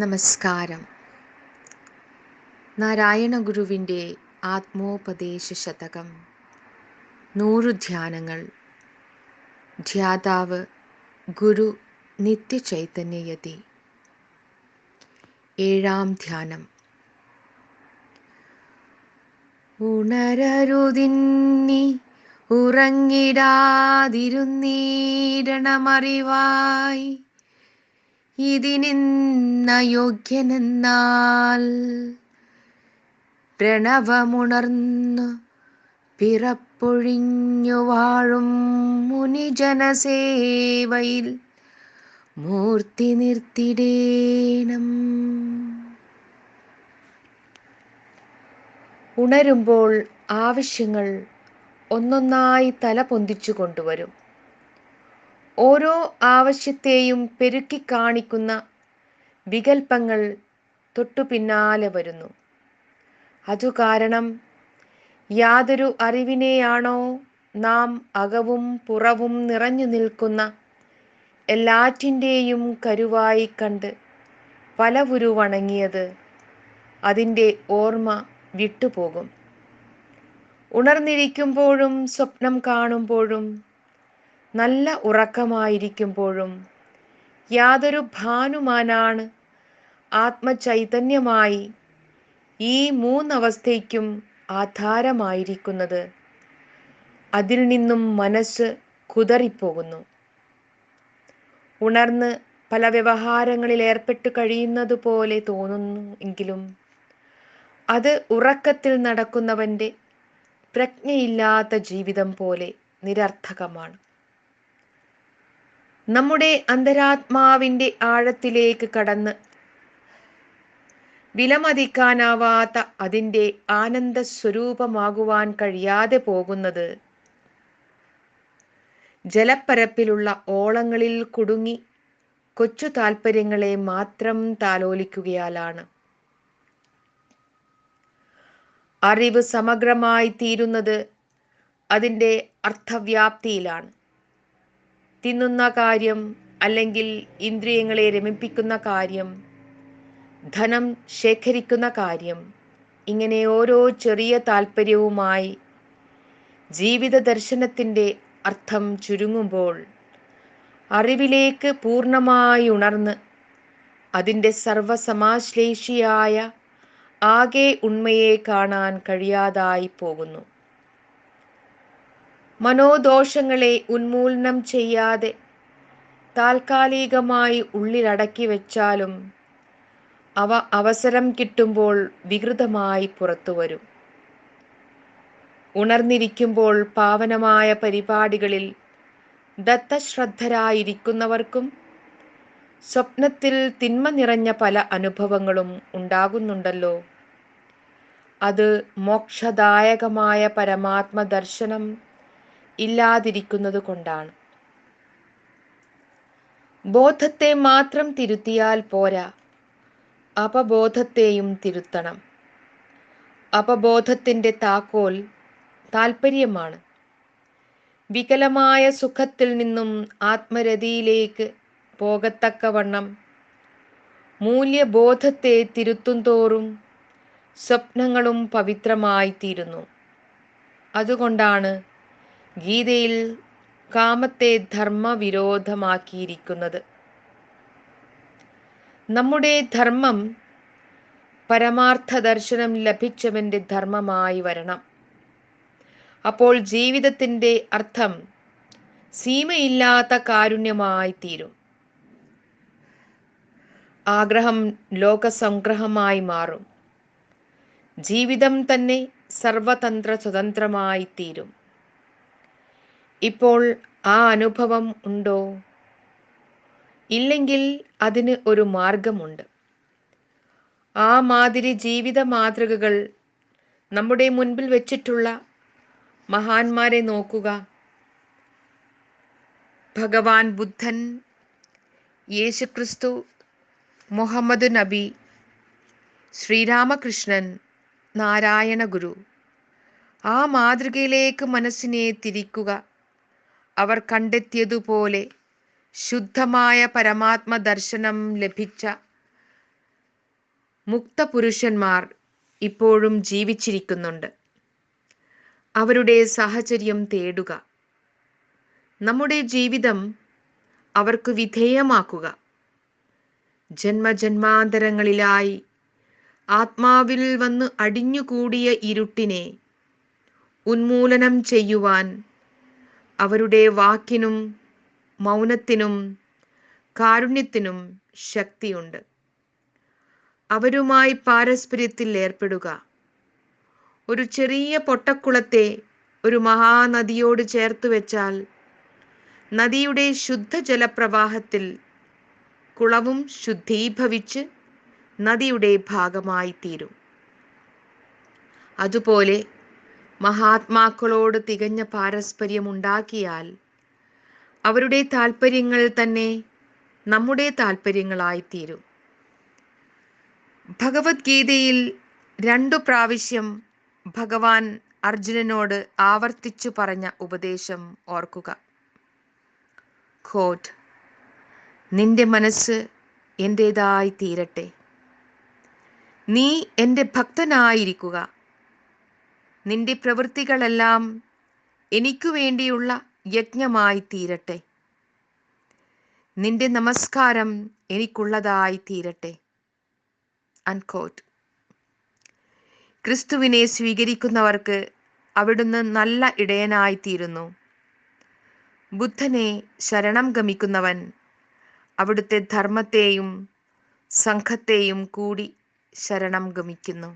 നമസ്കാരം. നാരായണ ഗുരുവിൻ്റെ ആത്മോപദേശ ശതകം 100 ധ്യാനങ്ങൾ. ധ്യാതാവ് ഗുരു നിത്യചൈതന്യയതി. 7-ാം ധ്യാനം. ഉണരരുതിന്നി ഉറങ്ങിടാതിരുന്നീടണമറിവായി ഇതിനിന്നയോഗ്യനെന്നാൽ പ്രണവമുണർന്നു പിറപ്പൊഴിഞ്ഞു വാഴും മുനിജനസേവയിൽ മൂർത്തി നിർത്തിടേണം. ഉണരുമ്പോൾ ആവശ്യങ്ങൾ ഒന്നൊന്നായി തല പൊന്തിച്ചു കൊണ്ടുവരും. ഓരോ ആവശ്യത്തെയും പെരുക്കി കാണിക്കുന്ന വികൽപ്പങ്ങൾ തൊട്ടു പിന്നാലെ വരുന്നു. അതു കാരണം യാതൊരു അറിവിനെയാണോ നാം അകവും പുറവും നിറഞ്ഞു നിൽക്കുന്ന എല്ലാറ്റിൻ്റെയും കരുവായി കണ്ട് പലവുരു വണങ്ങിയത്, അതിൻ്റെ ഓർമ്മ വിട്ടുപോകും. ഉണർന്നിരിക്കുമ്പോഴും സ്വപ്നം കാണുമ്പോഴും നല്ല ഉറക്കമായിരിക്കുമ്പോഴും യാതൊരു ഭാനുമാനാണ് ആത്മചൈതന്യമായി ഈ 3 അവസ്ഥയ്ക്കും ആധാരമായിരിക്കുന്നത്. അതിൽ നിന്നും മനസ്സ് കുതറിപ്പോകുന്നു. ഉണർന്ന് പല വ്യവഹാരങ്ങളിൽ ഏർപ്പെട്ടു കഴിയുന്നത് പോലെ തോന്നുന്നു എങ്കിലും അത് ഉറക്കത്തിൽ നടക്കുന്നവൻ്റെ പ്രജ്ഞയില്ലാത്ത ജീവിതം പോലെ നിരർത്ഥകമാണ്. നമ്മുടെ അന്തരാത്മാവിൻ്റെ ആഴത്തിലേക്ക് കടന്ന് വിലമതിക്കാനാവാത്ത അതിൻ്റെ ആനന്ദ സ്വരൂപമാകുവാൻ കഴിയാതെ പോകുന്നത് ജലപ്പരപ്പിലുള്ള ഓളങ്ങളിൽ കുടുങ്ങി കൊച്ചു താൽപ്പര്യങ്ങളെ മാത്രം താലോലിക്കുകയാലാണ്. അറിവ് സമഗ്രമായി തീരുന്നത് അതിൻ്റെ അർത്ഥവ്യാപ്തിയിലാണ്. തിന്നുന്ന കാര്യം, അല്ലെങ്കിൽ ഇന്ദ്രിയങ്ങളെ രമിപ്പിക്കുന്ന കാര്യം, ധനം ശേഖരിക്കുന്ന കാര്യം, ഇങ്ങനെ ഓരോ ചെറിയ താൽപ്പര്യവുമായി ജീവിത ദർശനത്തിൻ്റെ അർത്ഥം ചുരുങ്ങുമ്പോൾ അറിവിലേക്ക് പൂർണ്ണമായി ഉണർന്ന് അതിൻ്റെ സർവസമാശ്ലേഷിയായ ആകെ ഉണ്മയെ കാണാൻ കഴിയാതായി പോകുന്നു. മനോദോഷങ്ങളെ ഉന്മൂലനം ചെയ്യാതെ താൽക്കാലികമായി ഉള്ളിലടക്കി വെച്ചാലും അവ അവസരം കിട്ടുമ്പോൾ വികൃതമായി പുറത്തുവരും. ഉണർന്നിരിക്കുമ്പോൾ പാവനമായ പരിപാടികളിൽ ദത്തശ്രദ്ധരായിരിക്കുന്നവർക്കും സ്വപ്നത്തിൽ തിന്മ നിറഞ്ഞ പല അനുഭവങ്ങളും ഉണ്ടാകുന്നുണ്ടല്ലോ. അത് മോക്ഷദായകമായ പരമാത്മ ദർശനം ഇല്ലാതിരിക്കുന്നത് കൊണ്ടാണ്. ബോധത്തെ മാത്രം തിരുത്തിയാൽ പോരാ, അപബോധത്തെയും തിരുത്തണം. അപബോധത്തിൻ്റെ താക്കോൽ താൽപ്പര്യമാണ്. വികലമായ സുഖത്തിൽ നിന്നും ആത്മരതിയിലേക്ക് പോകത്തക്കവണ്ണം മൂല്യബോധത്തെ തിരുത്തും തോറും സ്വപ്നങ്ങളും പവിത്രമായി തീരുന്നു. അതുകൊണ്ടാണ് ഗീതയിൽ കാമത്തെ ധർമ്മവിരോധമാക്കിയിരിക്കുന്നത്. നമ്മുടെ ധർമ്മം പരമാർത്ഥ ദർശനം ലഭിച്ചവൻ്റെ ധർമ്മമായി വരണം. അപ്പോൾ ജീവിതത്തിൻ്റെ അർത്ഥം സീമയില്ലാത്ത കാരുണ്യമായി തീരും. ആഗ്രഹം ലോകസംഗ്രഹമായി മാറും. ജീവിതം തന്നെ സർവതന്ത്ര സ്വതന്ത്രമായി തീരും. ഇപ്പോൾ ആ അനുഭവം ഉണ്ടോ? ഇല്ലെങ്കിൽ അതിന് ഒരു മാർഗമുണ്ട്. ആ മാതിരി ജീവിത മാതൃകകൾ നമ്മുടെ മുൻപിൽ വെച്ചിട്ടുള്ള മഹാന്മാരെ നോക്കുക. ഭഗവാൻ ബുദ്ധൻ, യേശുക്രിസ്തു, മുഹമ്മദ് നബി, ശ്രീരാമകൃഷ്ണൻ, നാരായണ ഗുരു. ആ മാതൃകയിലേക്ക് മനസ്സിനെ തിരിക്കുക. അവർ കണ്ടെത്തിയതുപോലെ ശുദ്ധമായ പരമാത്മ ദർശനം ലഭിച്ച മുക്തപുരുഷന്മാർ ഇപ്പോഴും ജീവിച്ചിരിക്കുന്നുണ്ട്. അവരുടെ സാഹചര്യം തേടുക, നമ്മുടെ ജീവിതം അവർക്ക് വിധേയമാക്കുക. ജന്മജന്മാന്തരങ്ങളിലായി ആത്മാവിൽ വന്ന് അടിഞ്ഞുകൂടിയ ഇരുട്ടിനെ ഉന്മൂലനം ചെയ്യുവാൻ അവരുടെ വാക്കിനും മൗനത്തിനും കാരുണ്യത്തിനും ശക്തിയുണ്ട്. അവരുമായി പാരസ്പര്യത്തിൽ ഏർപ്പെടുക. ഒരു ചെറിയ പൊട്ടക്കുളത്തെ ഒരു മഹാനദിയോട് ചേർത്ത് വെച്ചാൽ നദിയുടെ ശുദ്ധജലപ്രവാഹത്തിൽ കുളവും ശുദ്ധീഭവിച്ച് നദിയുടെ ഭാഗമായി തീരും. അതുപോലെ മഹാത്മാക്കളോട് തികഞ്ഞ പാരസ്പര്യം ഉണ്ടാക്കിയാൽ അവരുടെ താല്പര്യങ്ങൾ തന്നെ നമ്മുടെ താല്പര്യങ്ങളായിത്തീരും. ഭഗവത്ഗീതയിൽ 2 പ്രാവശ്യം ഭഗവാൻ അർജുനനോട് ആവർത്തിച്ചു പറഞ്ഞ ഉപദേശം ഓർക്കുക. ഖോട്ട്: നിന്റെ മനസ്സ് എൻ്റേതായി തീരട്ടെ, നീ എൻ്റെ ഭക്തനായിരിക്കുക, നിന്റെ പ്രവൃത്തികളെല്ലാം എനിക്കു വേണ്ടിയുള്ള യജ്ഞമായി തീരട്ടെ, നിന്റെ നമസ്കാരം എനിക്കുള്ളതായി തീരട്ടെ. അൺകോട്ട്. ക്രിസ്തുവിനെ സ്വീകരിക്കുന്നവർക്ക് അവിടുന്ന് നല്ല ഇടയനായിത്തീരുന്നു. ബുദ്ധനെ ശരണം ഗമിക്കുന്നവൻ അവിടുത്തെ ധർമ്മത്തെയും സംഘത്തെയും കൂടി ശരണം ഗമിക്കുന്നു.